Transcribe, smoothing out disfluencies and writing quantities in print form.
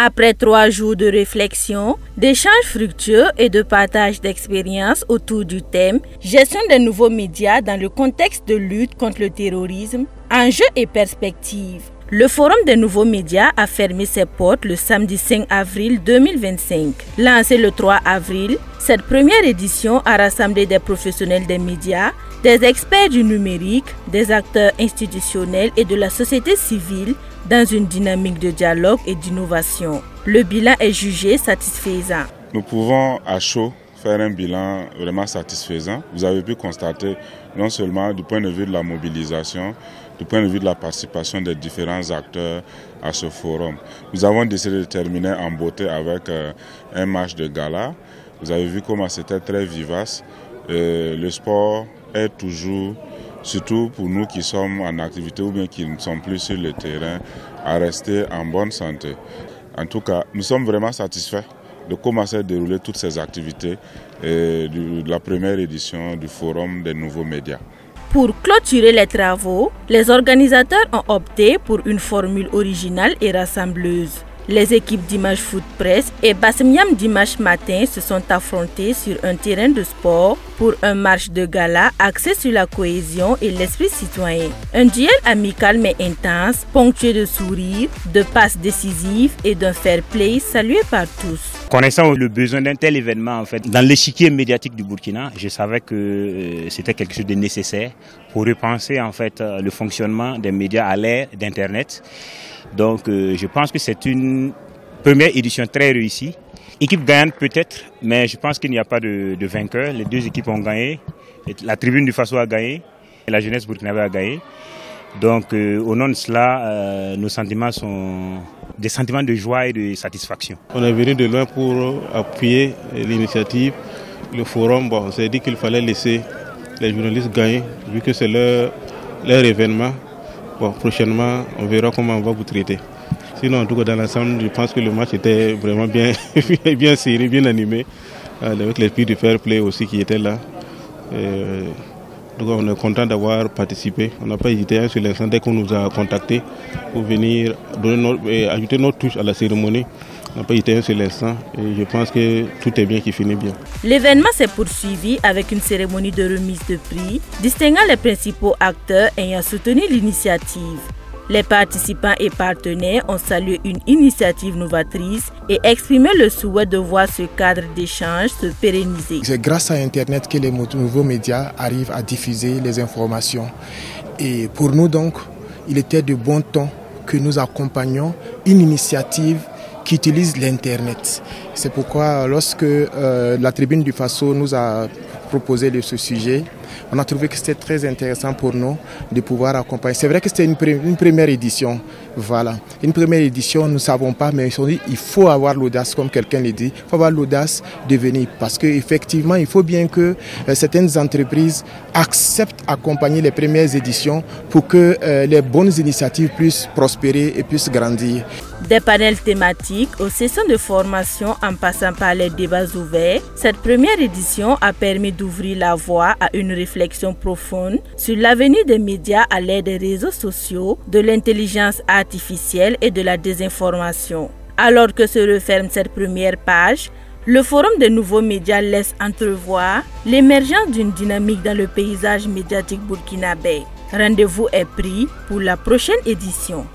Après 3 jours de réflexion, d'échanges fructueux et de partage d'expériences autour du thème « Gestion des nouveaux médias dans le contexte de lutte contre le terrorisme, enjeux et perspectives », le Forum des nouveaux médias a fermé ses portes le samedi 5 avril 2025. Lancé le 3 avril, cette première édition a rassemblé des professionnels des médias, des experts du numérique, des acteurs institutionnels et de la société civile dans une dynamique de dialogue et d'innovation. Le bilan est jugé satisfaisant. Nous pouvons à chaud faire un bilan vraiment satisfaisant. Vous avez pu constater non seulement du point de vue de la mobilisation, du point de vue de la participation des différents acteurs à ce forum. Nous avons décidé de terminer en beauté avec un match de gala. Vous avez vu comment c'était très vivace. Le sport est toujours, surtout pour nous qui sommes en activité ou bien qui ne sommes plus sur le terrain, à rester en bonne santé. En tout cas, nous sommes vraiment satisfaits de comment s'est déroulé toutes ces activités de la première édition du Forum des nouveaux médias. Pour clôturer les travaux, les organisateurs ont opté pour une formule originale et rassembleuse. Les équipes d'Image Foot Press et Bassemiam Dimanche Matin se sont affrontées sur un terrain de sport pour un match de gala axé sur la cohésion et l'esprit citoyen. Un duel amical mais intense, ponctué de sourires, de passes décisives et d'un fair play salué par tous. Connaissant le besoin d'un tel événement dans l'échiquier médiatique du Burkina, je savais que c'était quelque chose de nécessaire pour repenser le fonctionnement des médias à l'ère d'Internet. Donc je pense que c'est une première édition très réussie. Équipe gagnante peut-être, mais je pense qu'il n'y a pas de vainqueur. Les deux équipes ont gagné. La tribune du Faso a gagné et la jeunesse burkinabé a gagné. Donc au nom de cela, nos sentiments sont des sentiments de joie et de satisfaction. On est venu de loin pour appuyer l'initiative. Le forum, on s'est dit qu'il fallait laisser les journalistes gagner, vu que c'est leur événement. Bon, prochainement, on verra comment on va vous traiter. Sinon, en tout cas, dans l'ensemble, je pense que le match était vraiment bien, bien serré, bien animé, avec l'esprit du fair play aussi qui était là. Donc, on est content d'avoir participé. On n'a pas hésité sur l'instant dès qu'on nous a contactés pour venir ajouter notre touche à la cérémonie. On n'a pas hésité sur l'instant et je pense que tout est bien qui finit bien. L'événement s'est poursuivi avec une cérémonie de remise de prix, distinguant les principaux acteurs ayant soutenu l'initiative. Les participants et partenaires ont salué une initiative novatrice et exprimé le souhait de voir ce cadre d'échange se pérenniser. C'est grâce à Internet que les nouveaux médias arrivent à diffuser les informations. Et pour nous donc, il était de bon ton que nous accompagnions une initiative qui utilise l'Internet. C'est pourquoi lorsque la tribune du Faso nous a proposé de ce sujet, on a trouvé que c'était très intéressant pour nous de pouvoir accompagner. C'est vrai que c'était une première édition. Voilà. Une première édition, nous ne savons pas, mais ils ont dit il faut avoir l'audace, comme quelqu'un l'a dit, il faut avoir l'audace de venir. Parce qu'effectivement, il faut bien que certaines entreprises acceptent d'accompagner les premières éditions pour que les bonnes initiatives puissent prospérer et puissent grandir. Des panels thématiques aux sessions de formation en passant par les débats ouverts, cette première édition a permis d'ouvrir la voie à une réflexion profonde sur l'avenir des médias à l'ère des réseaux sociaux, de l'intelligence artificielle et de la désinformation. Alors que se referme cette première page, le Forum des nouveaux médias laisse entrevoir l'émergence d'une dynamique dans le paysage médiatique burkinabé. Rendez-vous est pris pour la prochaine édition.